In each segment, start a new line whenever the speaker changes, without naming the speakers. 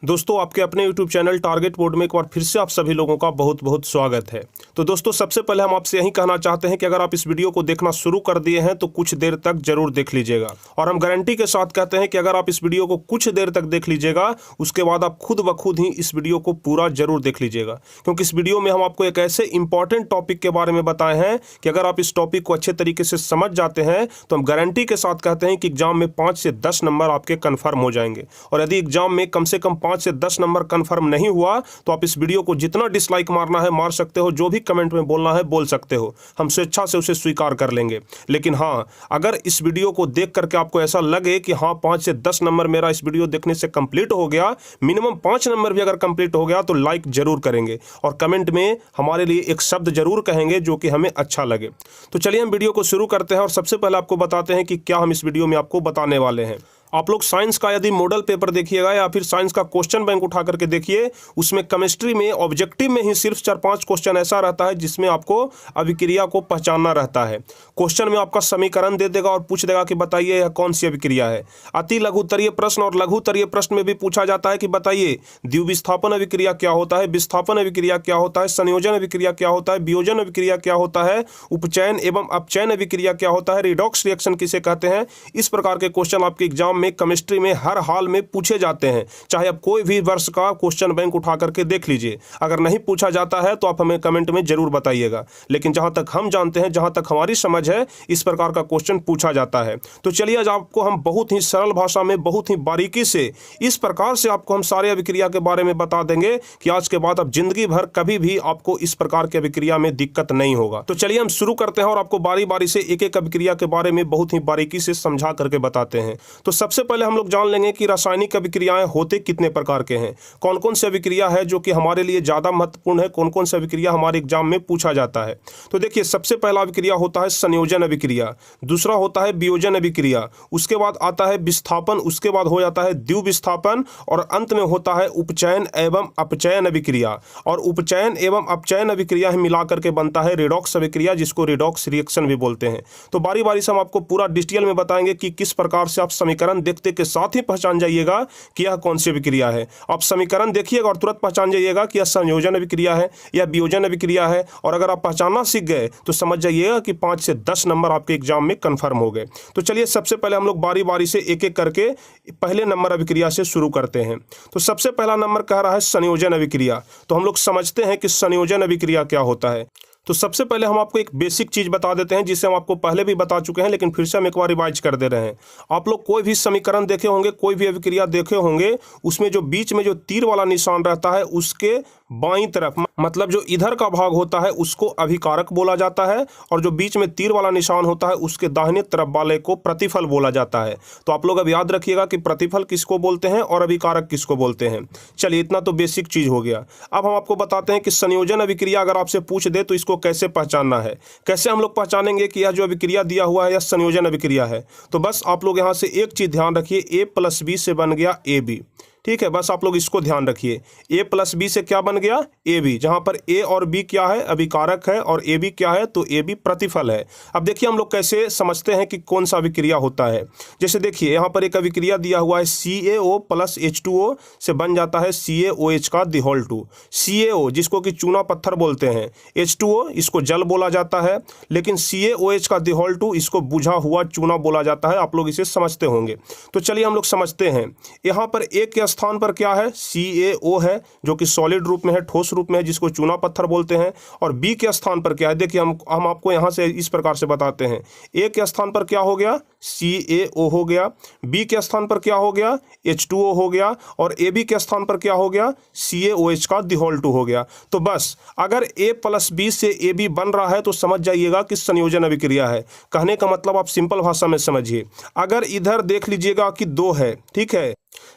दोस्तों आपके अपने YouTube चैनल टारगेट बोर्ड में एक बार फिर से आप सभी लोगों का बहुत बहुत स्वागत है। तो दोस्तों सबसे पहले हम आपसे यही कहना चाहते हैं कि अगर आप इस वीडियो को देखना शुरू कर दिए हैं तो कुछ देर तक जरूर देख लीजिएगा, और हम गारंटी के साथ कहते हैं कि अगर आप इस वीडियो को कुछ देर तक देख लीजिएगा उसके बाद आप खुद ब खुद ही इस वीडियो को पूरा जरूर देख लीजिएगा, क्योंकि इस वीडियो में हम आपको एक ऐसे इंपॉर्टेंट टॉपिक के बारे में बताए हैं कि अगर आप इस टॉपिक को अच्छे तरीके से समझ जाते हैं तो हम गारंटी के साथ कहते हैं कि एग्जाम में 5 से 10 नंबर आपके कन्फर्म हो जाएंगे। और यदि एग्जाम में कम से कम 5 से 10 नंबर कंफर्म नहीं हुआ तो आप इस वीडियो को जितना डिसलाइक मारना है मार सकते हो, जो भी कमेंट में बोलना है बोल सकते हो, हम स्वेच्छा से उसे स्वीकार कर लेंगे। लेकिन हाँ, अगर इस वीडियो को देख करके आपको ऐसा लगे कि हाँ 5 से 10 नंबर मेरा इस वीडियो देखने से कंप्लीट हो गया, मिनिमम 5 नंबर भी अगर कंप्लीट हो गया तो लाइक जरूर करेंगे और कमेंट में हमारे लिए एक शब्द जरूर कहेंगे जो कि हमें अच्छा लगे। तो चलिए हम वीडियो को शुरू करते हैं और सबसे पहले आपको बताते हैं कि क्या हम इस वीडियो में आपको बताने वाले हैं। आप लोग साइंस का यदि मॉडल पेपर देखिएगा या फिर साइंस का क्वेश्चन बैंक उठा करके देखिए, उसमें केमिस्ट्री में ऑब्जेक्टिव में ही सिर्फ 4-5 क्वेश्चन ऐसा रहता है जिसमें आपको अभिक्रिया को पहचानना रहता है। क्वेश्चन में आपका समीकरण दे देगा और पूछ देगा कि बताइए यह कौन सी अभिक्रिया है। अति लघुत्तरीय प्रश्न और लघुत्तरीय प्रश्न में भी पूछा जाता है कि बताइए द्विविस्थापन अभिक्रिया क्या होता है, विस्थापन अभिक्रिया क्या होता है, संयोजन अभिक्रिया क्या होता है, वियोजन अभिक्रिया क्या होता है, उपचयन एवं अपचयन अभिक्रिया क्या होता है, रिडॉक्स रिएक्शन किसे कहते हैं। इस प्रकार के क्वेश्चन आपके एग्जाम में केमिस्ट्री में हर हाल में पूछे जाते हैं, चाहे आप कोई भी वर्ष का क्वेश्चन बैंक उठा करके देख लीजिए। अगर नहीं पूछा जाता है तो आप हमें कमेंट में जरूर बताइएगा, लेकिन जहां तक हम जानते हैं, जहां तक हमारी समझ है, इस प्रकार का क्वेश्चन पूछा जाता है। तो चलिए आज आपको हम बहुत ही सरल भाषा में बहुत ही बारीकी से इस प्रकार से आपको हम सारे अभिक्रिया के बारे में बता देंगे कि आज के बाद अब जिंदगी भर कभी भी आपको इस प्रकार की अभिक्रिया में दिक्कत नहीं होगा। तो चलिए हम शुरू करते हैं और आपको बारी बारी से एक एक अभिक्रिया के बारे में बहुत ही बारीकी से समझा करके बताते हैं। तो सबसे पहले हम लोग जान लेंगे कि रासायनिक अभिक्रियाएं होते कितने प्रकार के हैं, कौन कौन सी अभिक्रिया है जो कि हमारे लिए ज्यादा महत्वपूर्ण है, कौन कौन सी अभिक्रिया हमारे एग्जाम में पूछा जाता है। तो देखिए सबसे पहला अभिक्रिया होता है संयोजन अभिक्रिया, दूसरा होता है वियोजन अभिक्रिया, उसके बाद आता है विस्थापन, उसके बाद हो जाता है द्विविस्थापन और अंत में होता है उपचयन एवं अपचयन अभिक्रिया। और उपचयन एवं अपचयन अभिक्रिया मिलाकर के बनता है रिडॉक्स अभिक्रिया, जिसको रिडॉक्स रिएक्शन भी बोलते हैं। तो बारी बारी से हम आपको पूरा डिटेल में बताएंगे कि किस प्रकार से आप समीकरण देखते के साथ ही पहचान जाइएगा कि यह कौन सी अभिक्रिया है। आप समीकरण देखिएगा और तुरंत पहचान जाइएगा कि यह संयोजन अभिक्रिया है या वियोजन अभिक्रिया है, और अगर आप पहचानना सीख गए तो समझ जाइएगा कि 5 से 10 नंबर आपके एग्जाम में कंफर्म हो गए। तो चलिए सबसे पहले हम लोग बारी बारी से एक एक करके पहले नंबर अभिक्रिया से शुरू करते हैं। तो सबसे पहला नंबर कह रहा है संयोजन अभिक्रिया। तो हम लोग समझते हैं कि संयोजन अभिक्रिया क्या होता है। तो सबसे पहले हम आपको एक बेसिक चीज बता देते हैं जिसे हम आपको पहले भी बता चुके हैं, लेकिन फिर से हम एक बार रिवाइज कर दे रहे हैं। आप लोग कोई भी समीकरण देखे होंगे, कोई भी अभिक्रिया देखे होंगे, उसमें जो बीच में जो तीर वाला निशान रहता है उसके बाईं तरफ, मतलब जो इधर का भाग होता है उसको अभिकारक बोला जाता है, और जो बीच में तीर वाला निशान होता है उसके दाहिने तरफ वाले को प्रतिफल बोला जाता है। तो आप लोग अब याद रखिएगा कि प्रतिफल किसको बोलते हैं और अभिकारक किसको बोलते हैं। चलिए इतना तो बेसिक चीज हो गया। अब हम आपको बताते हैं कि संयोजन अभिक्रिया अगर आपसे पूछ दे तो इसको कैसे पहचानना है, कैसे हम लोग पहचानेंगे कि यह जो अभिक्रिया दिया हुआ है यह संयोजन अभिक्रिया है। तो बस आप लोग यहाँ से एक चीज ध्यान रखिए, A+B से बन गया AB। ठीक है, बस आप लोग इसको ध्यान रखिए, A+B से क्या बन गया AB, जहां पर A और B क्या है अभिकारक है और AB क्या है तो AB प्रतिफल है। अब देखिए हम लोग कैसे समझते हैं कि कौन सा अभिक्रिया होता है। जैसे देखिए यहाँ पर एक अभिक्रिया दिया हुआ है CaO + H2O से बन जाता है CaOH का दिहोल 2। CaO जिसको कि चूना पत्थर बोलते हैं, H2O इसको जल बोला जाता है, लेकिन CaOH का दिहोल 2 इसको बुझा हुआ चूना बोला जाता है। आप लोग इसे समझते होंगे। तो चलिए हम लोग समझते हैं। यहाँ पर एक के स्थान पर क्या है CaO है जो कि सॉलिड रूप में है, ठोस रूप में है, जिसको चूना पत्थर बोलते हैं। और B के स्थान पर क्या है, देखिए हम आपको यहाँ से इस प्रकार से बताते हैं। A के स्थान पर क्या हो गया CaO हो गया, B के स्थान पर क्या हो गया H2O हो गया, और AB के स्थान पर क्या हो गया CaOH का दिहोल 2 हो गया। तो बस अगर A+B से AB बन रहा है तो समझ जाइएगा कि संयोजन अभिक्रिया है। कहने का मतलब आप सिंपल भाषा में समझिए। अगर इधर देख लीजिएगा कि 2 है, ठीक है,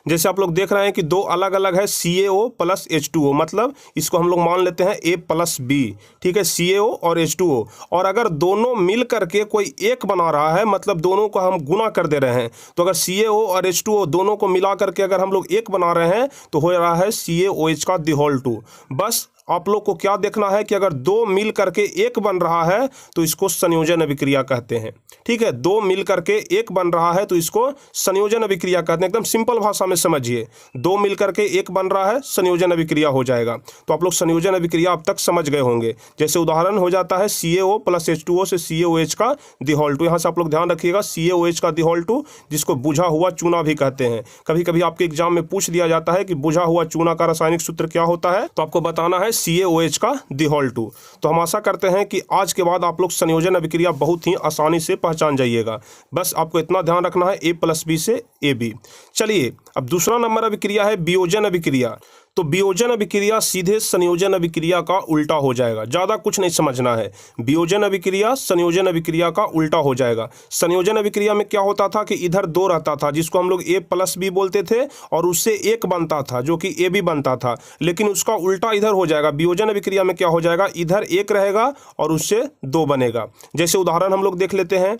जैसे आप लोग देख रहे हैं कि 2 अलग अलग है CaO + H2O, मतलब इसको हम लोग मान लेते हैं A+B, ठीक है, CaO और H2O। और अगर दोनों मिल करके कोई एक बना रहा है, मतलब दोनों को हम गुना कर दे रहे हैं, तो अगर CaO और H2O दोनों को मिला करके अगर हम लोग एक बना रहे हैं तो हो रहा है CaOH का दिहोल 2। बस आप लोग को क्या देखना है कि अगर दो मिल करके एक बन रहा है तो इसको संयोजन अभिक्रिया कहते हैं। ठीक है, दो मिल करके एक बन रहा है तो इसको संयोजन अभिक्रिया कहते हैं। एकदम सिंपल भाषा में समझिए, दो मिल करके एक बन रहा है संयोजन अभिक्रिया हो जाएगा। तो आप लोग संयोजन अभिक्रिया अब तक समझ गए होंगे। जैसे उदाहरण हो जाता है CaO प्लस H2O से CaOH का दिहोल्टू। यहाँ से आप लोग ध्यान रखिएगा, CaOH का दिहोल्टू जिसको बुझा हुआ चूना भी कहते हैं। कभी कभी आपके एग्जाम में पूछ दिया जाता है कि बुझा हुआ चूना का रासायनिक सूत्र क्या होता है, तो आपको बताना है CaOH का दिहोल्टू। तो हम आशा करते हैं कि आज के बाद आप लोग संयोजन अभिक्रिया बहुत ही आसानी से पहचान जाइएगा। बस आपको इतना ध्यान रखना है A प्लस B से AB। चलिए, अब दूसरा नंबर अभिक्रिया है वियोजन अभिक्रिया। तो वियोजन अभिक्रिया सीधे संयोजन अभिक्रिया का उल्टा हो जाएगा, ज़्यादा कुछ नहीं समझना है। वियोजन अभिक्रिया संयोजन अभिक्रिया का उल्टा हो जाएगा। संयोजन अभिक्रिया में क्या होता था कि इधर दो रहता था जिसको हम लोग A प्लस B बोलते थे और उससे एक बनता था जो कि AB बनता था, लेकिन उसका उल्टा इधर हो जाएगा। वियोजन अभिक्रिया में क्या हो जाएगा, इधर एक रहेगा और उससे दो बनेगा। जैसे उदाहरण हम लोग देख लेते हैं,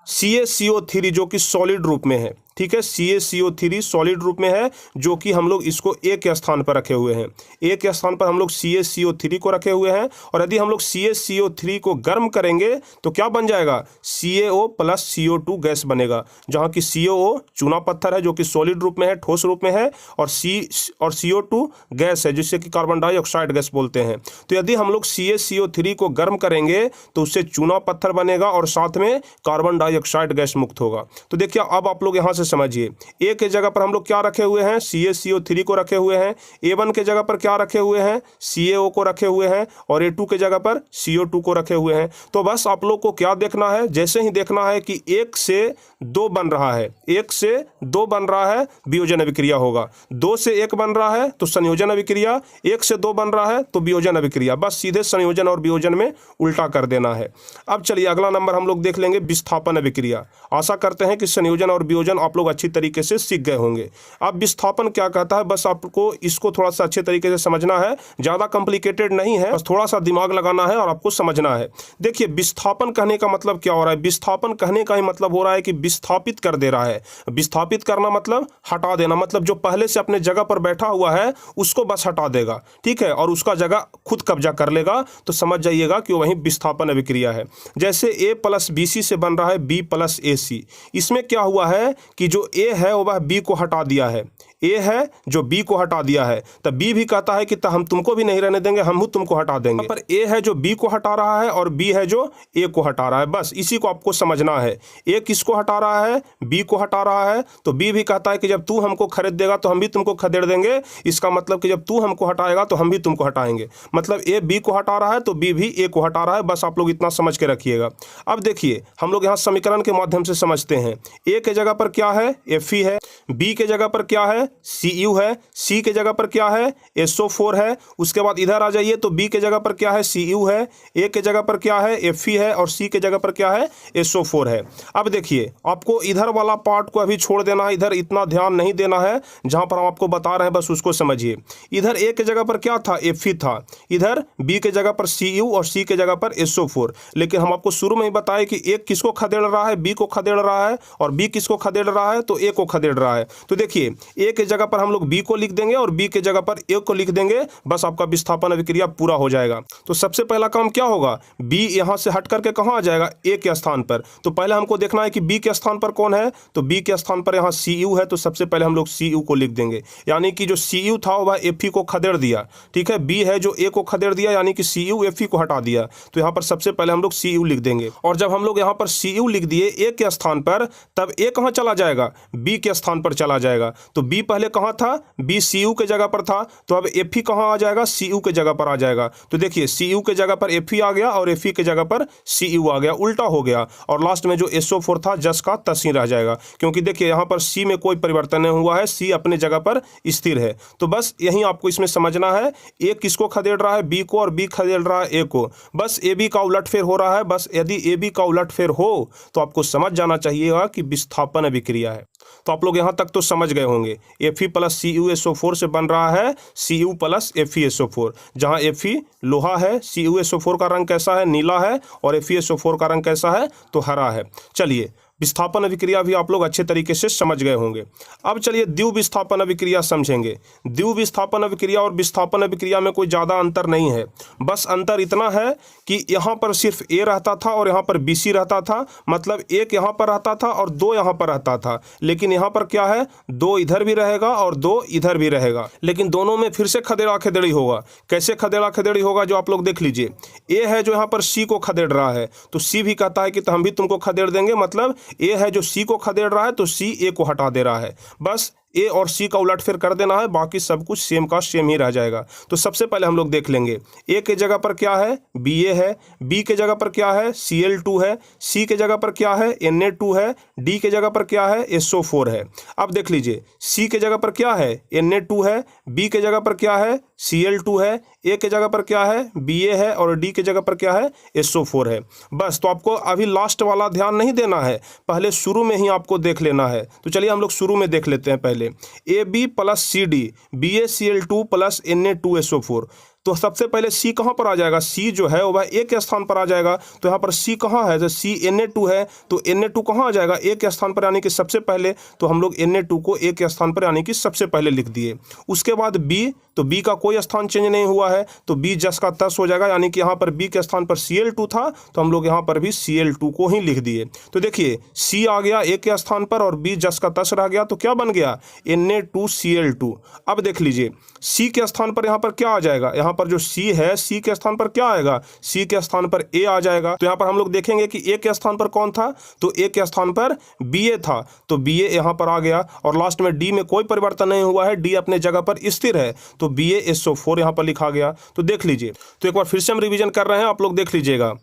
CaCO3 जो कि सॉलिड रूप में है। ठीक है, CaCO3 सॉलिड रूप में है जो कि हम लोग इसको A के स्थान पर रखे हुए हैं। A के स्थान पर हम लोग CaCO3 को रखे हुए हैं और यदि हम लोग CaCO3 को गर्म करेंगे तो क्या बन जाएगा, CaO प्लस CO2 गैस बनेगा, जहाँ की CaO चूना पत्थर है जो कि सॉलिड रूप में है, ठोस रूप में है, और CO2 गैस है जिससे कि कार्बन डाइऑक्साइड गैस बोलते हैं। तो यदि हम लोग CaCO3 को गर्म करेंगे तो उससे चूना पत्थर बनेगा और साथ में कार्बन डाइऑक्साइड गैस मुक्त होगा। तो देखिए, अब आप लोग यहाँ से समझिए, A के जगह पर हम लोग क्या रखे हुए हैं, CaCO3 को रखे हुए हैं। A1 के जगह पर क्या रखे हुए हैं, CaO को रखे हुए हैं, और A2 के जगह पर CO2 को रखे हुए हैं। तो बस आप लोग को क्या देखना है, जैसे ही देखना है कि एक से दो बन रहा है, एक से दो बन रहा है, वियोजन अभिक्रिया होगा। दो से एक बन रहा है तो संयोजन अभिक्रिया, एक से दो बन रहा है तो वियोजन अभिक्रिया। बस सीधे संयोजन और वियोजन में उल्टा कर देना है। अब चलिए अगला नंबर हम लोग देख लेंगे, विस्थापन अभिक्रिया। आशा करते हैं कि संयोजन और वियोजन आप लोग अच्छी तरीके से सीख गए होंगे। अब विस्थापन क्या कहता है, बस आपको इसको थोड़ा सा अच्छे तरीके से समझना है, ज़्यादा कॉम्प्लिकेटेड नहीं है, बस थोड़ा सा दिमाग लगाना है और आपको समझना है। देखिए, विस्थापन कहने का मतलब क्या हो रहा है, विस्थापन कहने का ही मतलब हो रहा है कि विस्थापित कर दे रहा है। विस्थापित करना मतलब हटा देना, मतलब जो पहले से अपने जगह पर बैठा हुआ है उसको बस हटा देगा। ठीक है, और उसका जगह खुद कब्जा कर लेगा, तो समझ जाइएगा कि वही विस्थापन अभिक्रिया है। जैसे A प्लस BC से बन रहा है B प्लस AC। इसमें क्या हुआ है कि जो A है वह B को हटा दिया है, A है जो B को हटा दिया है, तब B भी कहता है कि हम तुमको भी नहीं रहने देंगे, हम भी तुमको हटा देंगे। पर A है जो B को हटा रहा है और B है जो A को हटा रहा है। बस इसी को आपको समझना है। A किसको हटा रहा है, B को हटा रहा है, तो B भी कहता है कि जब तू हमको खरीद देगा तो हम भी तुमको खदेड़ देंगे। इसका मतलब कि जब तू हमको हटाएगा तो हम भी तुमको हटाएंगे। मतलब A B को हटा रहा है तो B भी A को हटा रहा है। बस आप लोग इतना समझ के रखिएगा। अब देखिए, हम लोग यहाँ समीकरण के माध्यम से समझते हैं। A के जगह पर क्या है, Fe है। B के जगह पर क्या है, Cu है। C के जगह पर क्या है, SO4 है। उसके बाद इधर आ जाइए तो B के जगह पर क्या है, Cu है। A के जगह पर क्या है, Fe है, और C के जगह पर क्या है, SO4 है। अब देखिए, आपको इधर वाला पार्ट को अभी छोड़ देना है, इधर इतना ध्यान नहीं देना है। जहां पर हम आपको बता रहे हैं बस उसको समझिए। इधर A के जगह पर क्या था, Fe था। इधर B के जगह पर Cu और C के जगह पर SO4। लेकिन हम आपको शुरू में ही बताए कि एक किसको खदेड़ रहा है, B को खदेड़ रहा है, और B किसको खदेड़ रहा है, तो A को खदेड़ रहा है। तो देखिए, A के जगह पर हम लोग B को लिख देंगे और B के जगह पर A को लिख देंगे। बस आपका विस्थापन अभिक्रिया पूरा हो जाएगा। तो सबसे पहला काम क्या होगा, B यहाँ से हट करके कहाँ आ जाएगा, A के स्थान पर। तो पहले हमको देखना है कि B के स्थान पर कौन है, तो B के स्थान पर यहाँ Cu है, तो सबसे पहले हम लोग Cu को लिख देंगे। यानी कि जो Cu था वह Fe को खदेड़ दिया। ठीक है, B है जो A को खदेड़ दिया, यानी कि Cu Fe को हटा दिया। तो यहाँ पर सबसे पहले हम लोग Cu लिख देंगे। और जब हम लोग यहाँ पर Cu लिख दिए A के स्थान पर, तब A कहाँ चला जाएगा, B के स्थान पर चला जाएगा। तो B पहले कहाँ था, B Cu के जगह पर था, तो अब Fe कहाँ आ जाएगा, Cu के जगह पर आ जाएगा। तो देखिए, Cu के जगह पर Fe आ गया और Fe के जगह पर Cu आ गया, उल्टा हो गया। और लास्ट में जो SO4 था जस का तस ही रह जाएगा, क्योंकि देखिए यहाँ पर C में कोई परिवर्तन नहीं हुआ है, C अपने जगह पर स्थिर है। तो बस यही आपको इसमें समझना है, A किसको खदेड़ रहा है, B को, और B खदेड़ रहा है A को। बस AB का उलटफेर हो रहा है। बस यदि AB का उलटफेर हो तो आपको समझ जाना चाहिएगा कि विस्थापन अभिक्रिया है। तो आप लोग यहाँ तक तो समझ गए होंगे। Fe प्लस CuSO4 से बन रहा है Cu प्लस FeSO4, जहाँ Fe लोहा है, CuSO4 का रंग कैसा है, नीला है, और FeSO4 का रंग कैसा है, तो हरा है। चलिए विस्थापन अभिक्रिया भी आप लोग अच्छे तरीके से समझ गए होंगे। अब चलिए द्विविस्थापन अभिक्रिया समझेंगे। द्विविस्थापन अभिक्रिया और विस्थापन अभिक्रिया में कोई ज़्यादा अंतर नहीं है, बस अंतर इतना है कि यहाँ पर सिर्फ ए रहता था और यहाँ पर BC रहता था, मतलब एक यहाँ पर रहता था और 2 यहाँ पर रहता था। लेकिन यहाँ पर क्या है, 2 इधर भी रहेगा और 2 इधर भी रहेगा, लेकिन दोनों में फिर से खदेड़ा खदेड़ी होगा। कैसे खदेड़ा खदेड़ी होगा जो आप लोग देख लीजिए। ए है जो यहाँ पर C को खदेड़ रहा है, तो C भी कहता है कि तो हम भी तुमको खदेड़ देंगे, मतलब ए है जो C को खदेड़ रहा है तो C ए को हटा दे रहा है। बस ए और सी का उलटफेर कर देना है, बाकी सब कुछ सेम का सेम ही रह जाएगा। तो सबसे पहले हम लोग देख लेंगे ए के जगह पर क्या है, Ba है, बी के जगह पर क्या है, Cl2 है, सी के जगह पर क्या है, Na2 है, डी के जगह पर क्या है, SO4 है। अब देख लीजिए सी के जगह पर क्या है, Na2 है, बी के जगह पर क्या है, Cl2 है, ए के जगह पर क्या है, Ba है और डी के जगह पर क्या है, SO4 है। बस, तो आपको अभी लास्ट वाला ध्यान नहीं देना है, पहले शुरू में ही आपको देख लेना है। तो चलिए हम लोग शुरू में देख लेते हैं। पहले AB plus CD BaCl2 plus Na2SO4। तो सबसे पहले C कहाँ पर आ जाएगा, C जो है वह ए के स्थान पर आ जाएगा। तो यहाँ पर C कहाँ है, तो C Na2 है, तो Na2 कहाँ आ जाएगा, ए के स्थान पर, यानी कि सबसे पहले। तो हम लोग Na2 को ए के स्थान पर यानी कि सबसे पहले लिख दिए। उसके बाद B, तो B का कोई स्थान चेंज नहीं हुआ है, तो B जस का तस हो जाएगा, यानी कि यहाँ पर B के स्थान पर Cl2 था, तो हम लोग यहाँ पर भी Cl2 को ही लिख दिए। तो देखिए C आ गया ए के स्थान पर और B जस का तस रह गया, तो क्या बन गया, Na2Cl2। अब देख लीजिए C के स्थान पर यहाँ पर क्या आ जाएगा, यहाँ पर जो C है C के स्थान पर क्या आएगा, C के स्थान पर A आ जाएगा। तो यहाँ पर हम लोग देखेंगे कि A के स्थान पर कौन था, तो A के स्थान पर Ba था, तो Ba यहाँ पर आ गया। और लास्ट में D में कोई परिवर्तन नहीं हुआ है, D अपने जगह पर स्थिर है, तो BaSO4 यहाँ पर लिखा गया। तो देख लीजिए, तो एक बार फिर से हम रिवीजन कर रहे हैं, आप लोग देख लीजिएगा।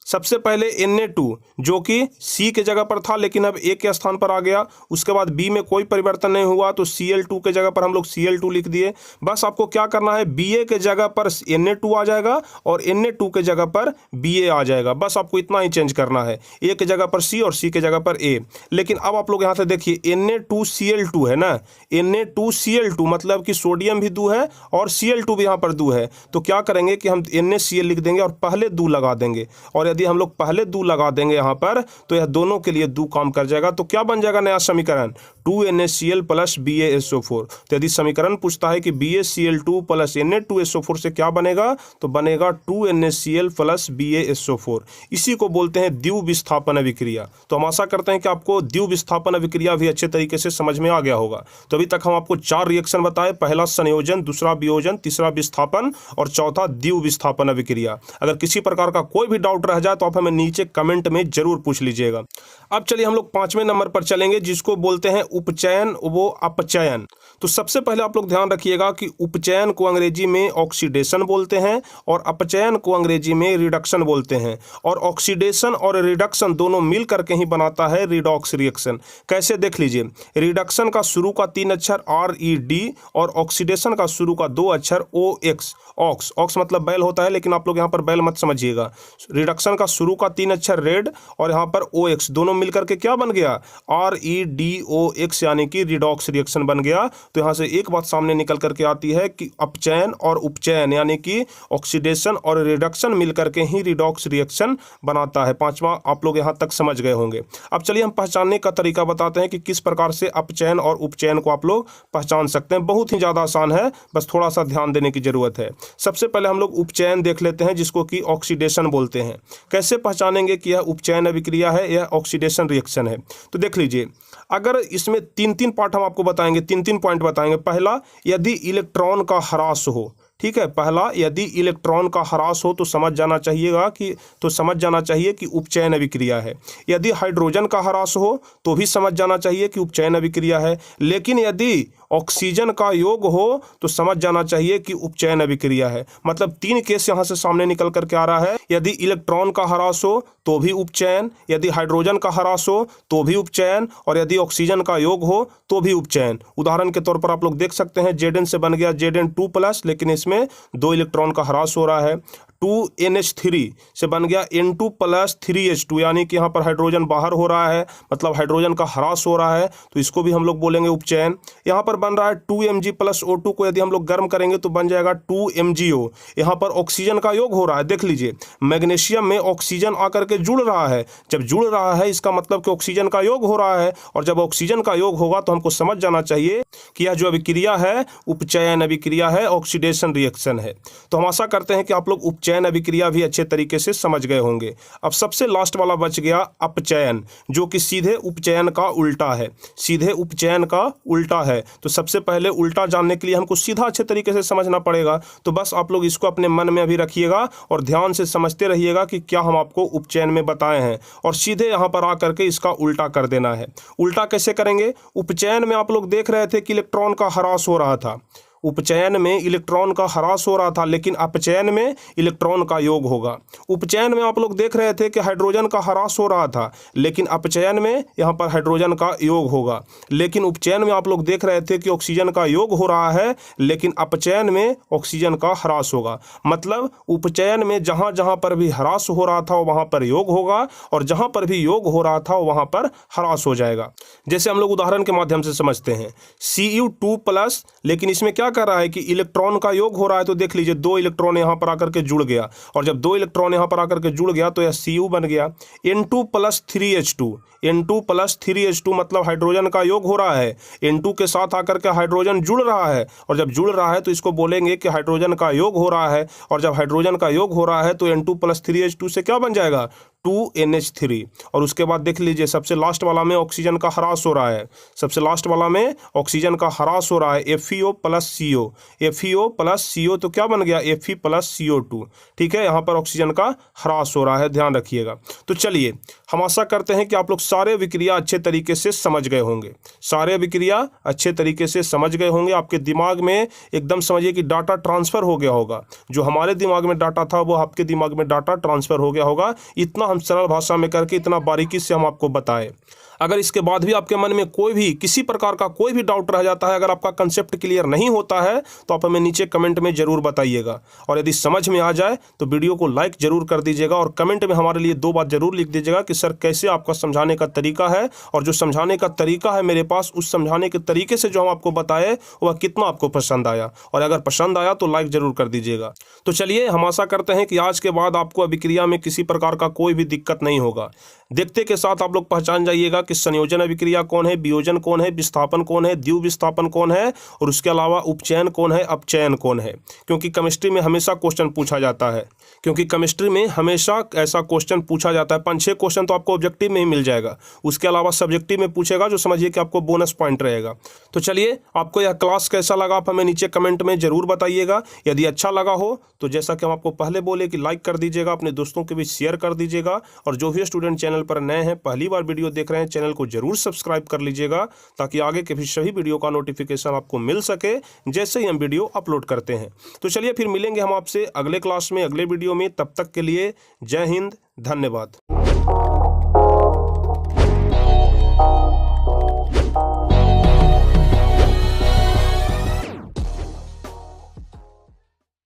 सबसे पहले Na2 जो कि C के जगह पर था लेकिन अब A के स्थान पर आ गया। उसके बाद B में कोई परिवर्तन नहीं हुआ, तो Cl2 के जगह पर हम लोग Cl2 लिख दिए। बस आपको क्या करना है, Ba के जगह पर Na2 आ जाएगा और Na2 के जगह पर Ba आ जाएगा। बस आपको इतना ही चेंज करना है, A के जगह पर C और C के जगह पर A। लेकिन अब आप लोग यहाँ से देखिए Na2Cl2 है ना, Na2Cl2 मतलब कि सोडियम भी 2 है और Cl2 भी यहाँ पर 2 है। तो क्या करेंगे कि हम NaCl लिख देंगे और पहले 2 लगा देंगे, और यदि हम लोग पहले 2 लगा देंगे यहाँ पर, तो यह दोनों के लिए 2 काम कर जाएगा। तो क्या बन जाएगा नया समीकरण, 2NaCl प्लस BaSO4। तो यदि समीकरण पूछता है कि BaCl2 प्लस Na2SO4 से क्या बनेगा, तो बनेगा 2NaCl प्लस BaSO4। इसी को बोलते हैं द्विविस्थापन अभिक्रिया। तो हम आशा करते हैं कि आपको द्विविस्थापन अभिक्रिया भी अच्छे तरीके से समझ में आ गया होगा। तो अभी तक हम आपको 4 रिएक्शन बताए, पहला संयोजन, दूसरा वियोजन, तीसरा विस्थापन और चौथा द्विविस्थापन अभिक्रिया। अगर किसी प्रकार का कोई भी डाउट रह जाए तो आप हमें नीचे कमेंट में जरूर पूछ लीजिएगा। अब चलिए हम लोग 5वें नंबर पर चलेंगे, जिसको बोलते हैं उपचयन व अपचयन। तो सबसे पहले आप लोग ध्यान रखिएगा कि उपचयन को अंग्रेजी में ऑक्सीडेशन बोलते हैं और अपचयन को अंग्रेजी में रिडक्शन बोलते हैं। और ऑक्सीडेशन और रिडक्शन दोनों मिल करके ही बनाता है रिडॉक्स रिएक्शन। कैसे, देख लीजिए, रिडक्शन का शुरू का 3 अक्षर RED और ऑक्सीडेशन का शुरू का 2 अक्षर OX। ऑक्स मतलब बैल होता है, लेकिन आप लोग यहाँ पर बैल मत समझिएगा। रिडक्शन का शुरू का 3 अक्षर रेड और यहाँ पर OX, दोनों मिलकर के क्या बन गया, REDOX, यानी कि रिडॉक्स रिएक्शन बन गया। तो यहाँ से एक बात सामने निकल करके आती है कि अपचयन और उपचयन यानी कि ऑक्सीडेशन और रिडक्शन मिलकर के ही रिडॉक्स रिएक्शन बनाता है। 5वां आप लोग यहाँ तक समझ गए होंगे। अब चलिए हम पहचानने का तरीका बताते हैं कि किस प्रकार से अपचयन और उपचयन को आप लोग पहचान सकते हैं। बहुत ही ज़्यादा आसान है, बस थोड़ा सा ध्यान देने की जरूरत है। सबसे पहले हम लोग उपचयन देख लेते हैं, जिसको कि ऑक्सीडेशन बोलते हैं। कैसे पहचानेंगे कि यह उपचयन अभिक्रिया है, यह ऑक्सीडेशन रिएक्शन है? तो देख लीजिए, अगर इसमें 3 पार्ट हम आपको बताएंगे, 3 पॉइंट बताएंगे। पहला, यदि इलेक्ट्रॉन का ह्रास हो, ठीक है, पहला यदि इलेक्ट्रॉन का ह्रास हो तो समझ जाना चाहिए कि उपचयन अभिक्रिया है। यदि हाइड्रोजन का ह्रास हो तो भी समझ जाना चाहिए कि उपचयन अभिक्रिया है। लेकिन यदि ऑक्सीजन का योग हो तो समझ जाना चाहिए कि उपचयन अभिक्रिया है। मतलब 3 केस यहाँ से सामने निकल करके आ रहा है। यदि इलेक्ट्रॉन का ह्रास हो तो भी उपचयन, यदि हाइड्रोजन का ह्रास हो तो भी उपचयन, और यदि ऑक्सीजन का योग हो तो भी उपचयन। उदाहरण के तौर पर आप लोग देख सकते हैं, Zn से बन गया Zn2+, लेकिन इसमें 2 इलेक्ट्रॉन का ह्रास हो रहा है। 2NH3 से बन गया N2+3H2, यानी कि यहाँ पर हाइड्रोजन बाहर हो रहा है, मतलब हाइड्रोजन का ह्रास हो रहा है, तो इसको भी हम लोग बोलेंगे उपचयन। यहाँ पर बन रहा है 2Mg+O2 को यदि हम लोग गर्म करेंगे तो बन जाएगा 2MgO। यहाँ पर ऑक्सीजन का योग हो रहा है, देख लीजिए मैग्नीशियम में ऑक्सीजन आकर के जुड़ रहा है, जब जुड़ रहा है इसका मतलब कि ऑक्सीजन का योग हो रहा है, और जब ऑक्सीजन का योग होगा तो हमको समझ जाना चाहिए कि यह जो अभिक्रिया है उपचयन अभिक्रिया है, ऑक्सीडेशन रिएक्शन है। तो हम आशा करते हैं कि आप लोग उपचयन अभिक्रिया भी अच्छे तरीके से समझ गए होंगे। अब सबसे लास्ट वाला बच गया अपचयन, जो कि सीधे उपचयन का उल्टा है, सीधे उपचयन का उल्टा है। तो सबसे पहले उल्टा जानने के लिए हमको सीधा अच्छे तरीके से समझना पड़ेगा, तो बस आप लोग इसको अपने मन में अभी रखिएगा और ध्यान से समझते रहिएगा कि क्या हम आपको उपचयन में बताए हैं, और सीधे यहाँ पर आकर के इसका उल्टा कर देना है। उल्टा कैसे करेंगे? उपचयन में आप लोग देख रहे थे कि इलेक्ट्रॉन का ह्रास हो रहा था, उपचयन में इलेक्ट्रॉन का ह्रास हो रहा था, लेकिन अपचयन में इलेक्ट्रॉन का योग होगा। उपचयन में आप लोग देख रहे थे कि हाइड्रोजन का ह्रास हो रहा था, लेकिन अपचयन में यहाँ पर हाइड्रोजन का योग होगा। लेकिन उपचयन में आप लोग देख रहे थे कि ऑक्सीजन का योग हो रहा है, लेकिन अपचयन में ऑक्सीजन का ह्रास होगा। मतलब उपचयन में जहाँ जहाँ पर भी ह्रास हो रहा था वहाँ पर योग होगा, और जहाँ पर भी योग हो रहा था वहाँ पर ह्रास हो जाएगा। जैसे हम लोग उदाहरण के माध्यम से समझते हैं, Cu2+, लेकिन इसमें क्या कर रहा है कि इलेक्ट्रॉन का योग हो रहा है, तो देख लीजिए 2 इलेक्ट्रॉन यहाँ पर आकर के जुड़ गया, और जब 2 इलेक्ट्रॉन यहाँ पर आकर के जुड़ गया तो यह Cu बन गया। N2+3H2, N2+3H2 मतलब हाइड्रोजन का योग हो रहा है, N2 के साथ आकर के हाइड्रोजन जुड़ रहा है, और जब जुड़ रहा है तो इसको बोलेंगे कि हाइड्रोजन का योग हो रहा है, और जब हाइड्रोजन का योग हो रहा है तो N2+3H2 से क्या बन जाएगा? 2NH3। और उसके बाद देख लीजिए सबसे लास्ट वाला में ऑक्सीजन का ह्रास हो रहा है, सबसे लास्ट वाला में ऑक्सीजन का ह्रास हो रहा है, FeO+CO, FeO+CO तो क्या बन गया? Fe+CO2। ठीक है, यहाँ पर ऑक्सीजन का ह्रास हो रहा है, ध्यान रखिएगा। तो चलिए हम आशा करते हैं कि आप लोग सारे विक्रिया अच्छे तरीके से समझ गए होंगे, सारे विक्रिया अच्छे तरीके से समझ गए होंगे। आपके दिमाग में एकदम समझिए कि डाटा ट्रांसफ़र हो गया होगा, जो हमारे दिमाग में डाटा था वो आपके दिमाग में डाटा ट्रांसफ़र हो गया होगा। इतना हम सरल भाषा में करके इतना बारीकी से हम आपको बताएं। अगर इसके बाद भी आपके मन में कोई भी किसी प्रकार का कोई भी डाउट रह जाता है, अगर आपका कंसेप्ट क्लियर नहीं होता है तो आप हमें नीचे कमेंट में ज़रूर बताइएगा, और यदि समझ में आ जाए तो वीडियो को लाइक ज़रूर कर दीजिएगा, और कमेंट में हमारे लिए 2 बात ज़रूर लिख दीजिएगा कि सर कैसे आपका समझाने का तरीका है, और जो समझाने का तरीका है मेरे पास उस समझाने के तरीके से जो हम आपको बताए वह कितना आपको पसंद आया, और अगर पसंद आया तो लाइक ज़रूर कर दीजिएगा। तो चलिए हम आशा करते हैं कि आज के बाद आपको अभिक्रिया में किसी प्रकार का कोई भी दिक्कत नहीं होगा। देखते के साथ आप लोग पहचान जाइएगा कि संयोजन अभिक्रिया कौन है, वियोजन कौन है, विस्थापन कौन है, द्विविस्थापन कौन है, और उसके अलावा उपचयन कौन है, अपचयन कौन है। क्योंकि केमिस्ट्री में हमेशा क्वेश्चन पूछा जाता है, क्योंकि केमिस्ट्री में हमेशा ऐसा क्वेश्चन पूछा जाता है। 5-6 क्वेश्चन तो आपको ऑब्जेक्टिव में ही मिल जाएगा, उसके अलावा सब्जेक्टिव में पूछेगा, जो समझिए कि आपको बोनस पॉइंट रहेगा। तो चलिए आपको यह क्लास कैसा लगा आप हमें नीचे कमेंट में ज़रूर बताइएगा। यदि अच्छा लगा हो तो जैसा कि हम आपको पहले बोले कि लाइक कर दीजिएगा, अपने दोस्तों के बीच शेयर कर दीजिएगा, और जो भी स्टूडेंट चैनल पर नए हैं, पहली बार वीडियो देख रहे हैं, चैनल को जरूर सब्सक्राइब कर लीजिएगा, ताकि आगे के भी सभी वीडियो का नोटिफिकेशन आपको मिल सके जैसे ही हम वीडियो अपलोड करते हैं। तो चलिए फिर मिलेंगे हम आपसे अगले क्लास में, अगले वीडियो में। तब तक के लिए जय हिंद, धन्यवाद।